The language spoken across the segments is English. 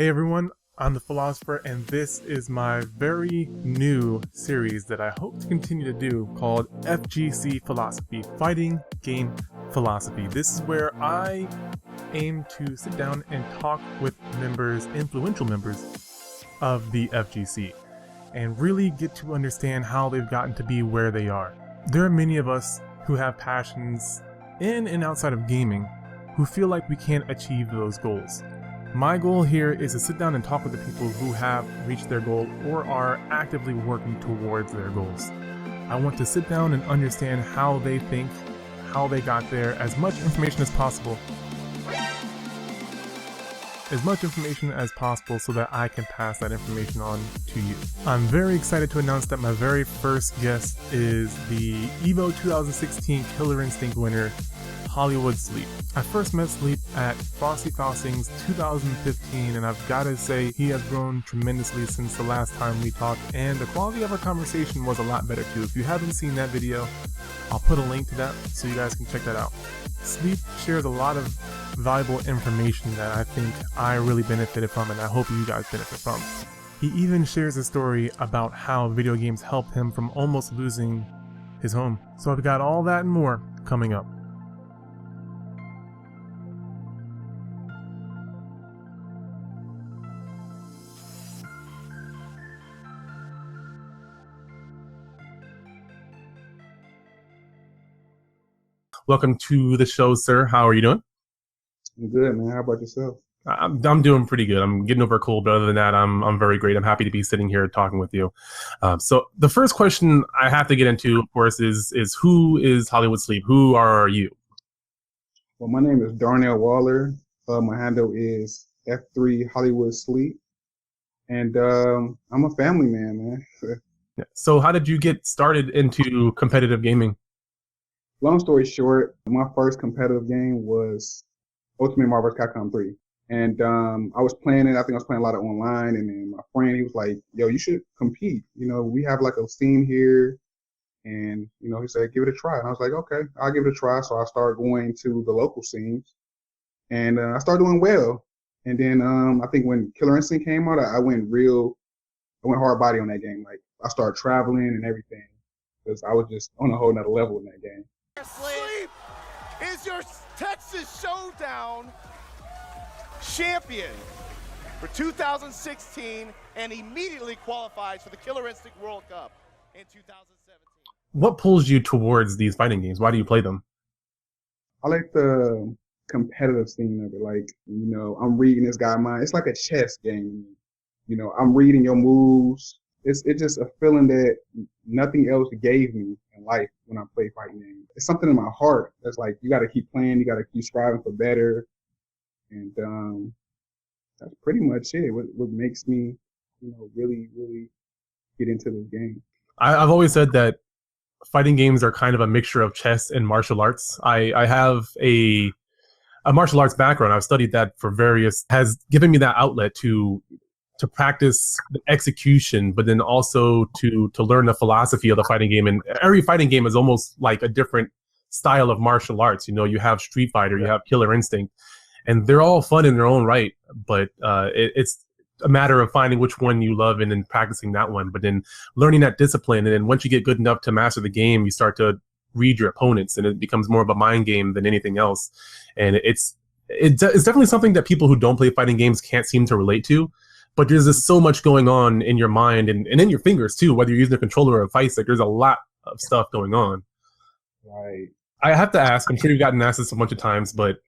Hey everyone, I'm the Philosopher, and this is my very new series that I hope to continue to do called FGC Philosophy, Fighting Game Philosophy. This is where I aim to sit down and talk with members, influential members of the FGC, and really get to understand how they've gotten to be where they are. There are many of us who have passions in and outside of gaming who feel like we can't achieve those goals. My goal here is to sit down and talk with the people who have reached their goal or are actively working towards their goals. I want to sit down and understand how they think, how they got there, as much information as possible so that I can pass that information on to you. I'm very excited to announce that my very first guest is the EVO 2016 Killer Instinct winner, Hollywood Sleep. I first met Sleep at Frosty Faustings 2015, and I've got to say he has grown tremendously since the last time we talked, and the quality of our conversation was a lot better too. If you haven't seen that video, I'll put a link to that so you guys can check that out. Sleep shares a lot of valuable information that I think I really benefited from, and I hope you guys benefit from. He even shares a story about how video games helped him from almost losing his home. So I've got all that and more coming up. Welcome to the show, sir. How are you doing? I'm good, man. How about yourself? I'm doing pretty good. I'm getting over a cold, but other than that, I'm very great. I'm happy to be sitting here talking with you. So the first question I have to get into, of course, is who is Hollywood Sleep? Who are you? Well, my name is Darnell Waller. My handle is F3 Hollywood Sleep, and I'm a family man. Yeah. So how did you get started into competitive gaming? Long story short, my first competitive game was Ultimate Marvel vs. Capcom 3. And I was playing it. I think I was playing a lot of online. And then my friend, he was like, yo, you should compete. You know, we have like a scene here. And, you know, he said, give it a try. And I was like, okay, I'll give it a try. So I started going to the local scenes. And I started doing well. And then I think when Killer Instinct came out, I went hard body on that game. Like, I started traveling and everything. Because I was just on a whole nother level in that game. Sleep is your Texas Showdown champion for 2016 and immediately qualifies for the Killer Instinct World Cup in 2017. What pulls you towards these fighting games? Why do you play them? I like the competitive scene of it. Like, you know, I'm reading this guy's mind. It's like a chess game. You know, I'm reading your moves. It's just a feeling that nothing else gave me in life when I play fighting games. It's something in my heart that's like, you got to keep playing, you got to keep striving for better. And that's pretty much it. What makes me, you know, really, really get into this game. I've always said that fighting games are kind of a mixture of chess and martial arts. I have a martial arts background. I've studied that for has given me that outlet to practice the execution, but then also to learn the philosophy of the fighting game. And every fighting game is almost like a different style of martial arts. You know, you have Street Fighter, you have Killer Instinct, and they're all fun in their own right. But it's a matter of finding which one you love and then practicing that one. But then learning that discipline, and then once you get good enough to master the game, you start to read your opponents, and it becomes more of a mind game than anything else. And it's definitely something that people who don't play fighting games can't seem to relate to. But there's just so much going on in your mind and in your fingers too, whether you're using a controller or a vice. Like, there's a lot of stuff going on. Right. I have to ask, I'm sure you've gotten asked this a bunch of times, but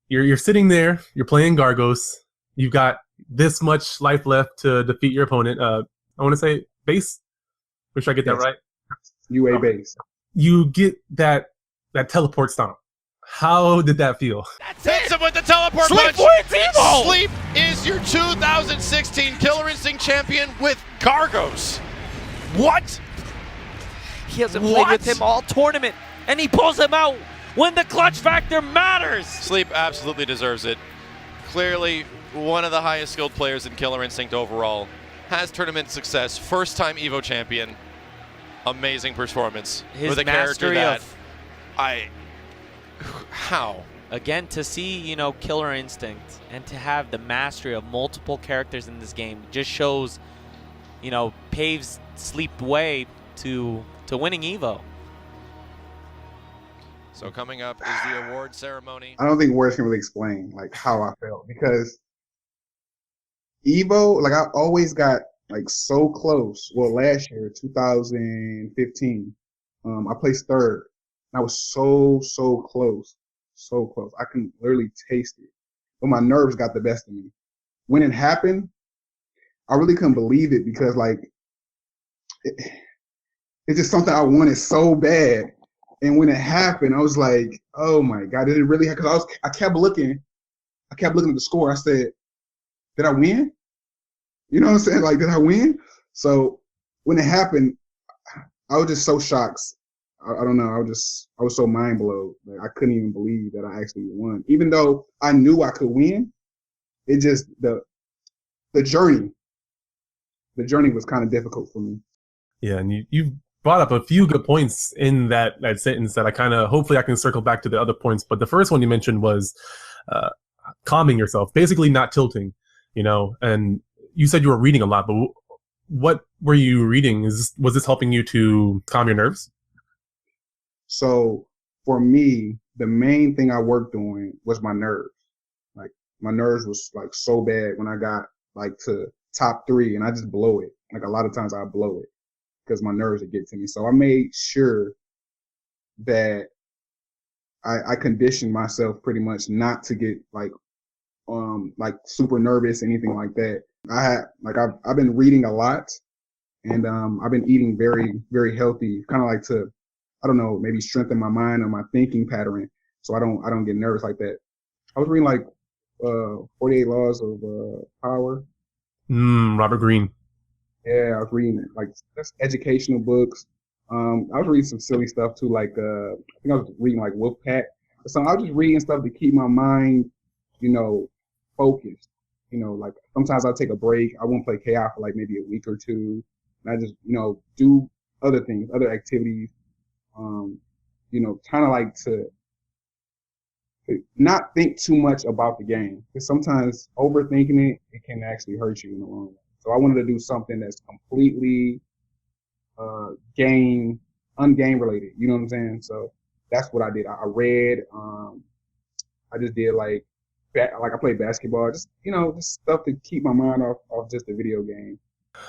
you're sitting there, you're playing Gargos, you've got this much life left to defeat your opponent. I want to say base. Make sure I get that right. UA base. You get that teleport stomp. How did that feel? Hits him with the teleport Sleep punch. Sleep is your 2016 Killer Instinct champion with Gargos. What? He hasn't played with him all tournament, and he pulls him out when the clutch factor matters. Sleep absolutely deserves it. Clearly one of the highest skilled players in Killer Instinct overall. Has tournament success. First time EVO champion. Amazing performance. His with a character mastery that of... How? again, to see, you know, Killer Instinct and to have the mastery of multiple characters in this game just shows, you know, paves sleep way to winning Evo. So coming up is the award ceremony. I don't think words can really explain like how I felt, because Evo, like I always got like so close. Well, last year, 2015, I placed third. I was so close, so close. I can literally taste it, but my nerves got the best of me. When it happened, I really couldn't believe it, because like it's just something I wanted so bad. And when it happened, I was like, "Oh my God, did it really?" Because I kept looking at the score. I said, "Did I win?" You know what I'm saying? Like, did I win? So when it happened, I was just so shocked. I don't know. I was so mind blown. Like, I couldn't even believe that I actually won, even though I knew I could win. It just the journey was kind of difficult for me. Yeah, and you brought up a few good points in that sentence that I kind of, hopefully I can circle back to the other points. But the first one you mentioned was calming yourself, basically not tilting, you know, and you said you were reading a lot, but what were you reading? Was this helping you to calm your nerves? So for me, the main thing I worked on was my nerves. Like my nerves was like so bad when I got like to top 3, and I just blow it. Like a lot of times I blow it because my nerves would get to me. So I made sure that I conditioned myself pretty much not to get like super nervous, anything like that. I've been reading a lot, and I've been eating very, very healthy, kind of like to, I don't know, maybe strengthen my mind or my thinking pattern, so I don't get nervous like that. I was reading like 48 Laws of Power. Robert Greene. Yeah, I was reading like just educational books. I was reading some silly stuff too, like I think I was reading like Wolfpack. So I was just reading stuff to keep my mind, you know, focused. You know, like sometimes I'll take a break. I won't play KI for like maybe a week or two, and I just, you know, do other things, other activities. You know, kind of like to not think too much about the game, because sometimes overthinking it can actually hurt you in the long run. So I wanted to do something that's completely ungame related. You know what I'm saying? So that's what I did. I read. I just did like I played basketball. Just, you know, just stuff to keep my mind off just the video game.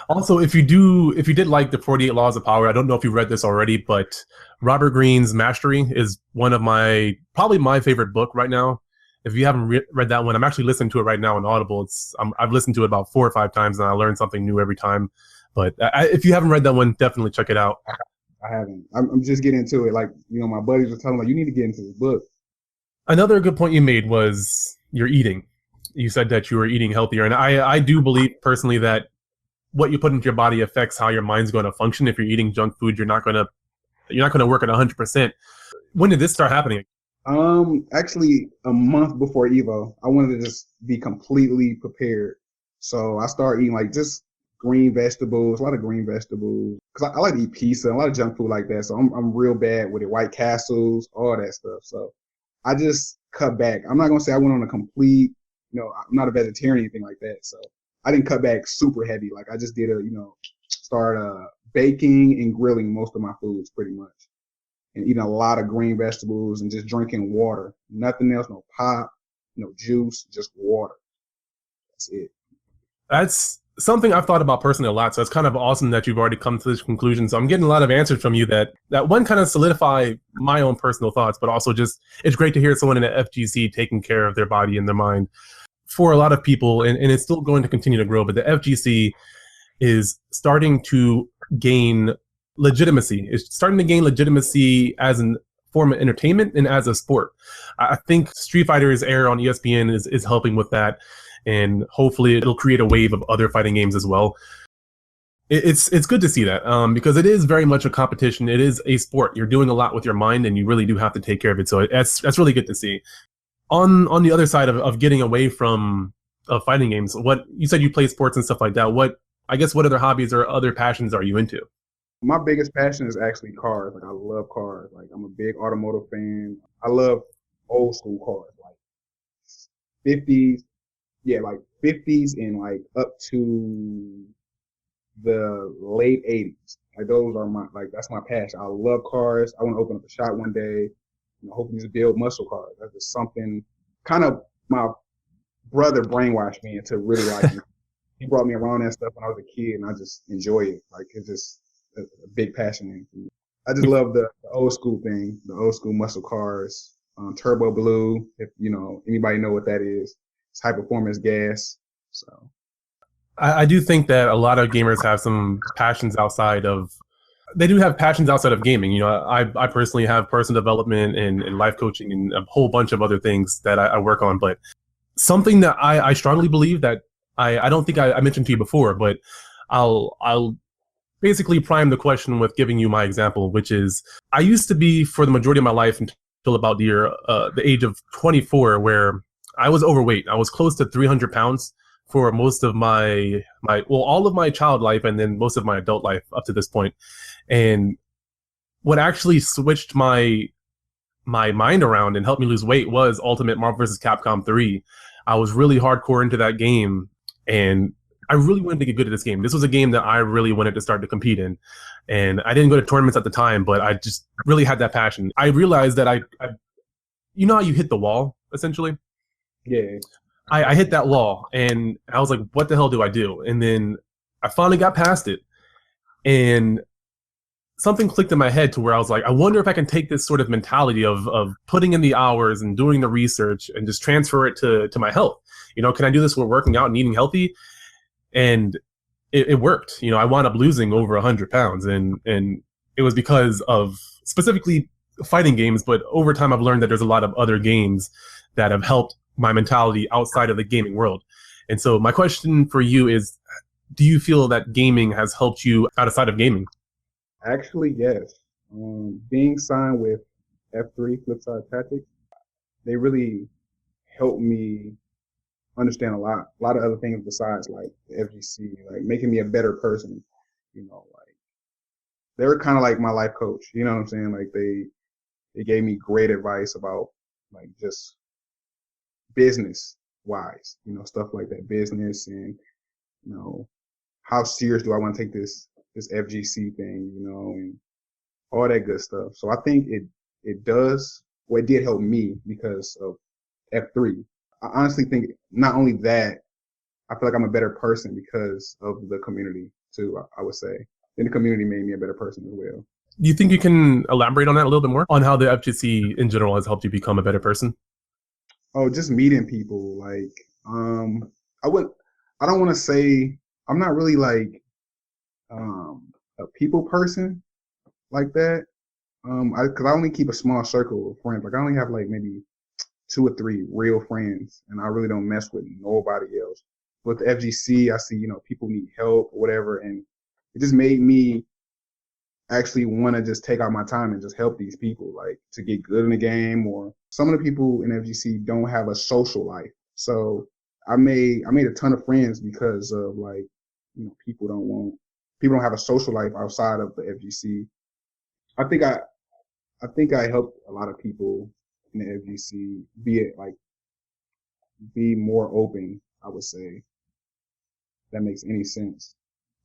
Also, if you did like the 48 Laws of Power, I don't know if you read this already, but Robert Greene's Mastery is probably my favorite book right now. If you haven't read that one, I'm actually listening to it right now on Audible. I've listened to it about 4 or 5 times, and I learn something new every time. But if you haven't read that one, definitely check it out. I haven't. I'm just getting into it. Like, you know, my buddies were telling me, like, you need to get into this book. Another good point you made was your eating. You said that you were eating healthier, and I do believe personally that what you put into your body affects how your mind's going to function. If you're eating junk food, you're not going to work at 100%. When did this start happening? Actually a month before Evo. I wanted to just be completely prepared. So I started eating like just green vegetables, a lot of green vegetables. Cause I like to eat pizza, a lot of junk food like that. So I'm real bad with it. White Castles, all that stuff. So I just cut back. I'm not going to say I went on a complete, you know, I'm not a vegetarian or anything like that. So I didn't cut back super heavy. Like I just did start baking and grilling most of my foods pretty much, and eating a lot of green vegetables and just drinking water. Nothing else, no pop, no juice, just water. That's it. That's something I've thought about personally a lot. So it's kind of awesome that you've already come to this conclusion. So I'm getting a lot of answers from you that one kind of solidify my own personal thoughts, but also just it's great to hear someone in the FGC taking care of their body and their mind. For a lot of people, and it's still going to continue to grow, but the FGC is starting to gain legitimacy. It's starting to gain legitimacy as a form of entertainment and as a sport. I think Street Fighter's air on ESPN is helping with that, and hopefully it'll create a wave of other fighting games as well. It's good to see that, because it is very much a competition. It is a sport. You're doing a lot with your mind, and you really do have to take care of it. So that's really good to see. On the other side of getting away from fighting games, what you said you play sports and stuff like that. What other hobbies or other passions are you into? My biggest passion is actually cars. Like I love cars. Like I'm a big automotive fan. I love old school cars, like 50s, yeah, like 50s and like up to the late 80s. Like those are that's my passion. I love cars. I want to open up a shop one day. Hopefully just build muscle cars. That's just something kind of my brother brainwashed me into really liking. He brought me around that stuff when I was a kid, and I just enjoy it. Like it's just a big passion for me. I just love the old school thing, the old school muscle cars, turbo blue. If anybody know what that is, it's high performance gas. So I do think that a lot of gamers have some passions outside of. They do have passions outside of gaming. I personally have personal development and life coaching and a whole bunch of other things that I work on. But something that I strongly believe that I don't think I mentioned to you before, but I'll basically prime the question with giving you my example, which is I used to be, for the majority of my life until about the age of 24, where I was overweight. I was close to 300 pounds for most of all of my child life and then most of my adult life up to this point. And what actually switched my mind around and helped me lose weight was Ultimate Marvel vs. Capcom 3. I was really hardcore into that game, and I really wanted to get good at this game. This was a game that I really wanted to start to compete in. And I didn't go to tournaments at the time, but I just really had that passion. I realized that I you know how you hit the wall, essentially? yeah, I hit that wall, and I was like, what the hell do I do? And then I finally got past it, and something clicked in my head to where I was like, I wonder if I can take this sort of mentality of putting in the hours and doing the research and just transfer it to my health. Can I do this with working out and eating healthy? And it worked. I wound up losing over 100 pounds, and it was because of specifically fighting games, but over time I've learned that there's a lot of other games that have helped my mentality outside of the gaming world. And so my question for you is, do you feel that gaming has helped you outside of gaming? Actually, yes. Being signed with F3 Flipside Tactics, they really helped me understand a lot of other things besides like the FGC, like making me a better person. Like they were kind of like my life coach. You know what I'm saying? Like they gave me great advice about like just business wise, stuff like that, business, and how serious do I want to take this FGC thing, and all that good stuff. So I think it did help me because of F3. I honestly think not only that, I feel like I'm a better person because of the community too, I would say. And the community made me a better person as well. Do you think you can elaborate on that a little bit more, on how the FGC in general has helped you become a better person? Oh, just meeting people. Like, I don't want to say, I'm not really like, a people person like that. Cause I only keep a small circle of friends. Like I only have like maybe 2 or 3 real friends, and I really don't mess with nobody else. With the FGC, I see, people need help or whatever. And it just made me actually want to just take out my time and just help these people, like to get good in the game. Or some of the people in FGC don't have a social life. So I made a ton of friends because of like, people don't have a social life outside of the FGC. I think I helped a lot of people in the FGC be more open, I would say. If that makes any sense.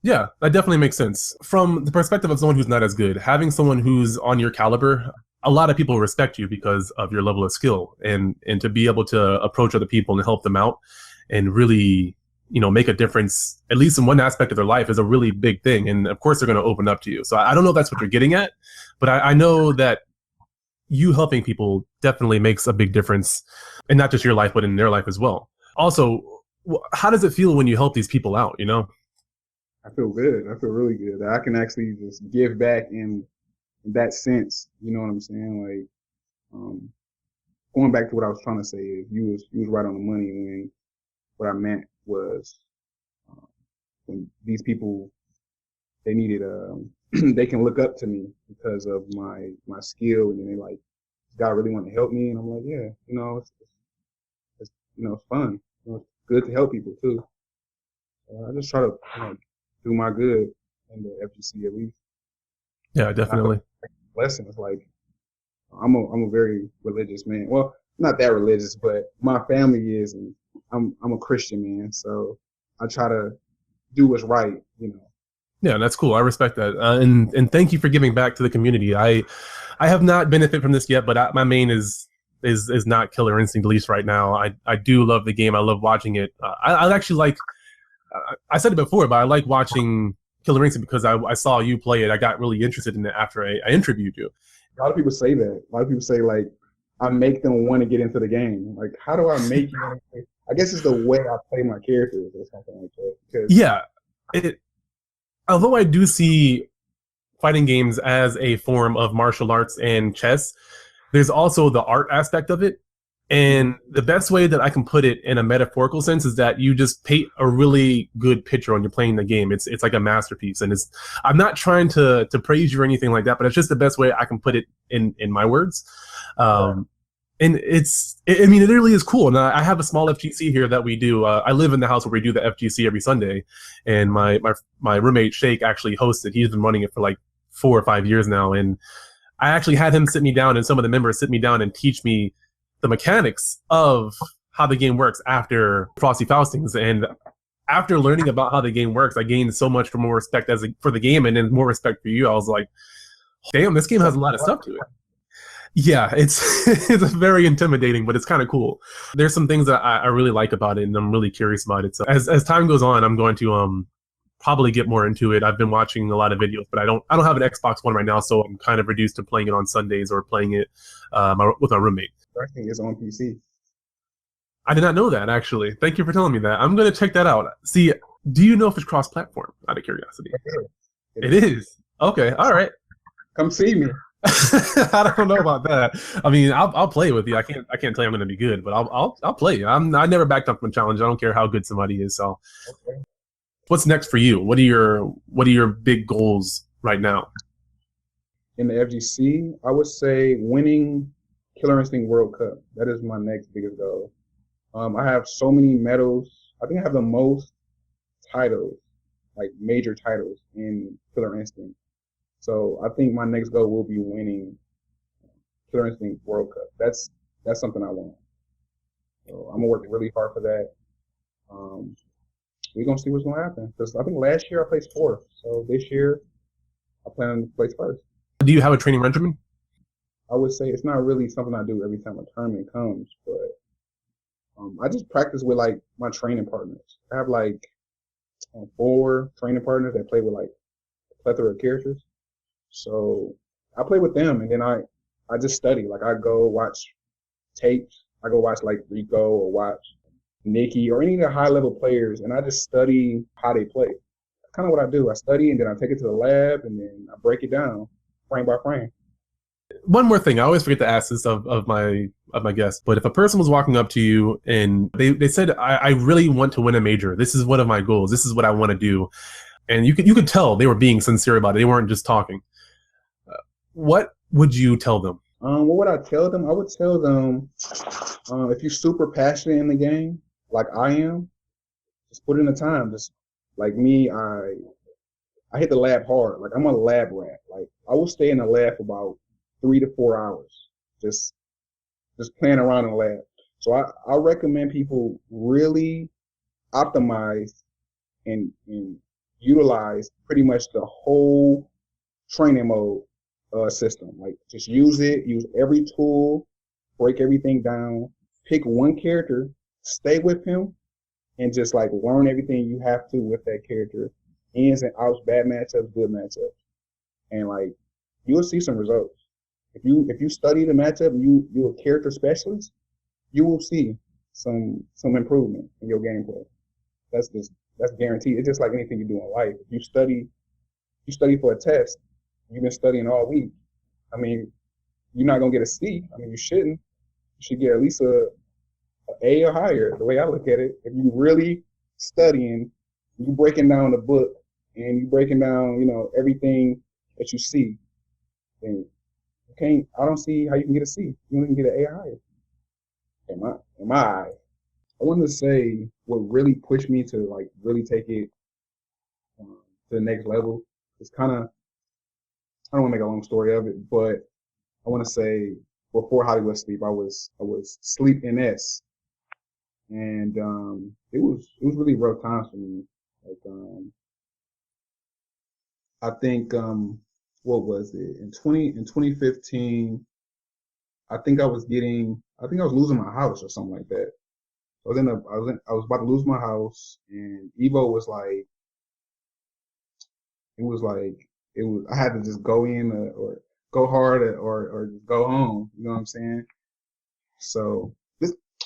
Yeah, that definitely makes sense. From the perspective of someone who's not as good, having someone who's on your caliber, a lot of people respect you because of your level of skill, and to be able to approach other people and help them out and really, make a difference, at least in one aspect of their life, is a really big thing. And of course, they're going to open up to you. So I don't know if that's what you're getting at, but I know that you helping people definitely makes a big difference, and not just your life, but in their life as well. Also, how does it feel when you help these people out, I feel good. I feel really good. I can actually just give back in that sense. You know what I'm saying? Like, going back to what I was trying to say, is you was right on the money when what I meant was when these people, they needed they can look up to me because of my skill, and then they like, God really want to help me, and I'm like, yeah, it's fun. It's good to help people too. I just try to do my good in the FGC at least. Yeah, definitely. Blessing is like, I'm a very religious man. Well, not that religious, but my family is, and I'm a Christian man, so I try to do what's right, you know. Yeah, that's cool. I respect that, and thank you for giving back to the community. I have not benefited from this yet, but my main is not Killer Instinct, at least right now. I do love the game. I love watching it. I actually like. I said it before, but I like watching Killer Instinct because I saw you play it. I got really interested in it after I interviewed you. A lot of people say that. A lot of people say, like, I make them want to get into the game. Like, how do I make you? I guess it's the way I play my characters or something like that. Because yeah, although I do see fighting games as a form of martial arts and chess, there's also the art aspect of it. And the best way that I can put it in a metaphorical sense is that you just paint a really good picture when you're playing the game. It's like a masterpiece. And I'm not trying to praise you or anything like that, but it's just the best way I can put it in my words. And I mean, it really is cool. And I have a small FGC here that we do. I live in the house where we do the FGC every Sunday. And my roommate, Shake, actually hosts it. He's been running it for like 4 or 5 years now. And I actually had him sit me down and some of the members sit me down and teach me the mechanics of how the game works after Frosty Faustings. And after learning about how the game works, I gained so much more respect for the game and then more respect for you. I was like, damn, this game has a lot of stuff to it. Yeah, it's very intimidating, but it's kind of cool. There's some things that I really like about it, and I'm really curious about it. So as time goes on, I'm going to probably get more into it. I've been watching a lot of videos, but I don't have an Xbox One right now, so I'm kind of reduced to playing it on Sundays or playing it with my roommate. I think it's on PC. I did not know that, actually. Thank you for telling me that. I'm going to check that out. See, do you know if it's cross-platform, out of curiosity? It is. Okay, all right. Come see me. I don't know about that. I mean, I'll play with you. I can't tell you I'm going to be good, but I'll play. I never backed up from a challenge. I don't care how good somebody is. So, okay. What's next for you? What are your big goals right now? In the FGC, I would say winning Killer Instinct World Cup. That is my next biggest goal. I have so many medals. I think I have the most titles, like major titles in Killer Instinct. So I think my next goal will be winning Killer Instinct World Cup. That's something I want. So I'm gonna work really hard for that. We're gonna see what's gonna happen. Because I think last year I placed 4th. So this year I plan to place 1st. Do you have a training regimen? I would say it's not really something I do every time a tournament comes, but I just practice with like my training partners. I have like 4 training partners that play with like a plethora of characters. So I play with them, and then I just study. Like I go watch tapes. I go watch like Rico or watch Nikki or any of the high level players, and I just study how they play. That's kind of what I do. I study, and then I take it to the lab, and then I break it down frame by frame. One more thing, I always forget to ask this of my guests, but if a person was walking up to you and they said, I really want to win a major. This is one of my goals. This is what I want to do. And you could tell they were being sincere about it. They weren't just talking. What would you tell them? What would I tell them? I would tell them, if you're super passionate in the game, like I am, just put in the time. Just like me, I hit the lab hard. Like I'm a lab rat. Like I will stay in the lab for about 3 to 4 hours, just playing around in the lab. So I recommend people really optimize and utilize pretty much the whole training mode system. Like just use it, use every tool, break everything down, pick one character, stay with him, and just like learn everything you have to with that character. Ins and outs, bad matchups, good matchups. And like you'll see some results. If you study the matchup and you're a character specialist, you will see some improvement in your gameplay. That's guaranteed. It's just like anything you do in life. If you study for a test, you've been studying all week. I mean, you're not gonna get a C. I mean, you shouldn't. You should get at least a A or higher. The way I look at it, if you really studying, you breaking down the book and you breaking down, everything that you see, then I don't see how you can get a C. You don't even get an A or higher. In my eyes. I wanted to say what really pushed me to like really take it to the next level. It's kind of, I don't want to make a long story of it, but I want to say before Hollywood Sleep. I was Sleep NS, and it was really rough times for me. Like I think what was it in 2015? I think I was losing my house or something like that. I was about to lose my house, and Evo was like, I had to just go in or go hard or just go home. You know what I'm saying? So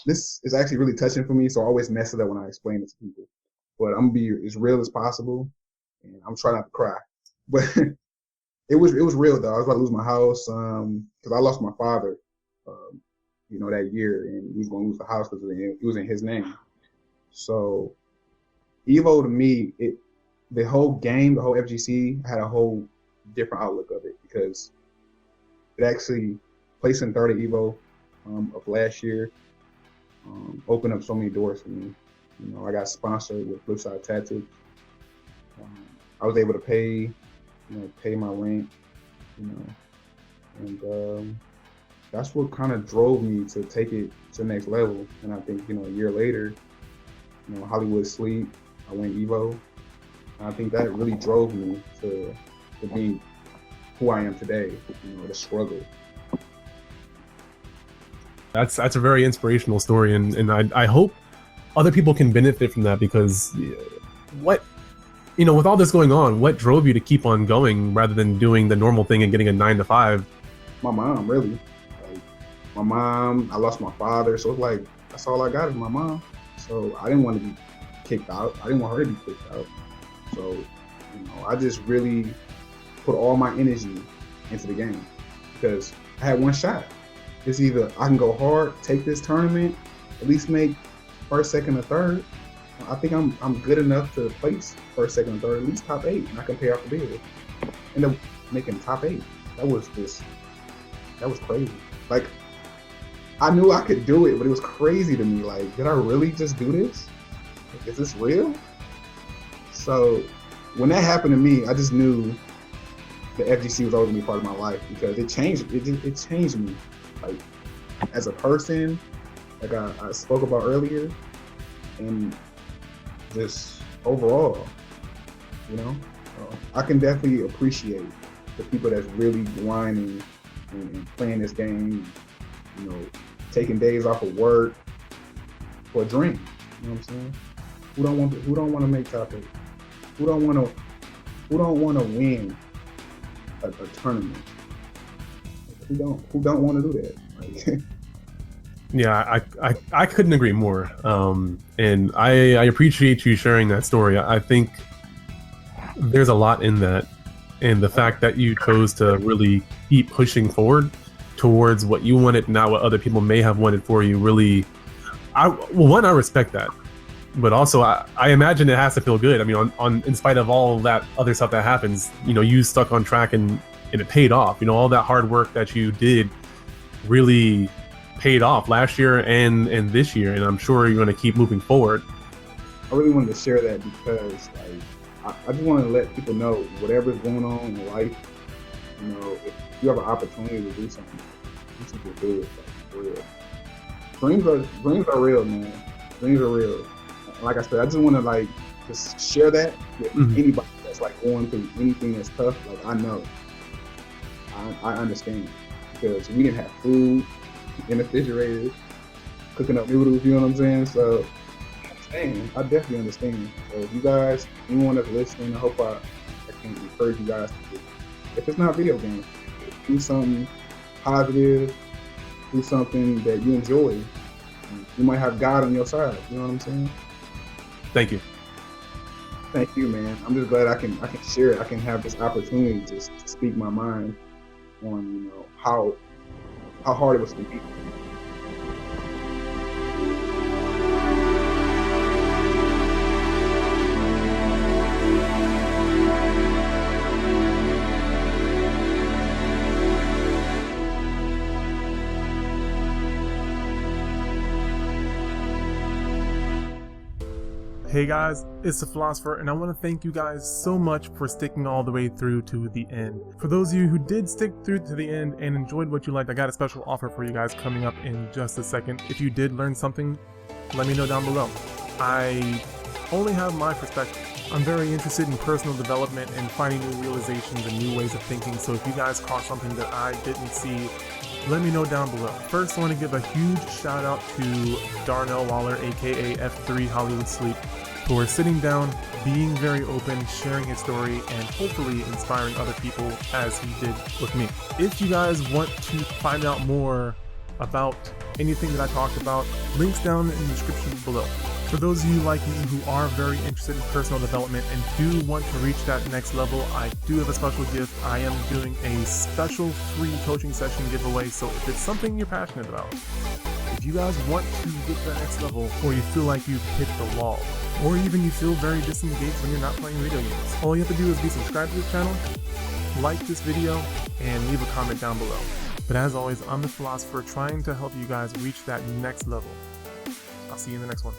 this is actually really touching for me. So I always mess it up when I explain it to people. But I'm gonna be as real as possible, and I'm trying not to cry. But it was real though. I was about to lose my house because I lost my father, that year, and we was gonna lose the house because it was in his name. So Evo to me, the whole game, the whole FGC had a whole different outlook of it because it actually placing third at Evo of last year opened up so many doors for me. I got sponsored with Philocypher Tattoos. I was able to pay my rent, and that's what kind of drove me to take it to the next level. And I think, a year later, Hollywood Sleep, I went Evo. And I think that really drove me to being who I am today, the struggle. That's a very inspirational story, and I hope other people can benefit from that, because with all this going on, what drove you to keep on going rather than doing the normal thing and getting a 9 to 5? My mom, really. My mom, I lost my father, so it's like that's all I got is my mom. So I didn't want to be kicked out. I didn't want her to be kicked out. So, I just really put all my energy into the game because I had one shot. It's either I can go hard, take this tournament, at least make first, second, or third. I think I'm good enough to place first, second, and third, at least top 8, and I can pay off the bill. End up making top 8. That was crazy. Like, I knew I could do it, but it was crazy to me. Like, did I really just do this? Is this real? So when that happened to me, I just knew the FGC was always gonna be part of my life because it changed me, like as a person, like I spoke about earlier, and just overall, I can definitely appreciate the people that's really grinding and playing this game, taking days off of work for a dream. You know what I'm saying? Who don't want to make top 8? Who don't want to win a tournament? Who don't want to do that? Like, yeah, I couldn't agree more. And I appreciate you sharing that story. I think there's a lot in that, and the fact that you chose to really keep pushing forward towards what you wanted, not what other people may have wanted for you. Really, I respect that. But also, I imagine it has to feel good. I mean, in spite of all that other stuff that happens, you stuck on track and it paid off. All that hard work that you did really paid off last year and this year, and I'm sure you're going to keep moving forward. I really wanted to share that because I just want to let people know whatever's going on in life, if you have an opportunity to do something, you should do it. Like, for real. Dreams are real, man. Dreams are real. Like I said, I just want to just share that with anybody that's going through anything that's tough. Like, I know, I understand, because we didn't have food in the refrigerator, cooking up noodles. You know what I'm saying? So I definitely understand. So if you guys, anyone that's listening, I hope I can encourage you guys to, if it's not video games, do something positive, do something that you enjoy. You might have God on your side. You know what I'm saying? Thank you. Thank you, man. I'm just glad I can share it. I can have this opportunity to speak my mind on how hard it was for me. Hey guys, it's the Philosopher, and I want to thank you guys so much for sticking all the way through to the end. For those of you who did stick through to the end and enjoyed what you liked, I got a special offer for you guys coming up in just a second. If you did learn something, let me know down below. I only have my perspective. I'm very interested in personal development and finding new realizations and new ways of thinking, so if you guys caught something that I didn't see, let me know down below. First, I want to give a huge shout out to Darnell Waller, aka F3 Hollywood Sleep, who are sitting down, being very open, sharing his story, and hopefully inspiring other people as he did with me. If you guys want to find out more about anything that I talked about, links down in the description below. For those of you like me who are very interested in personal development and do want to reach that next level, I do have a special gift. I am doing a special free coaching session giveaway, so if it's something you're passionate about, if you guys want to get to the next level, or you feel like you've hit the wall, or even you feel very disengaged when you're not playing video games, all you have to do is be subscribed to this channel, like this video, and leave a comment down below. But as always, I'm the Philosopher, trying to help you guys reach that next level. I'll see you in the next one.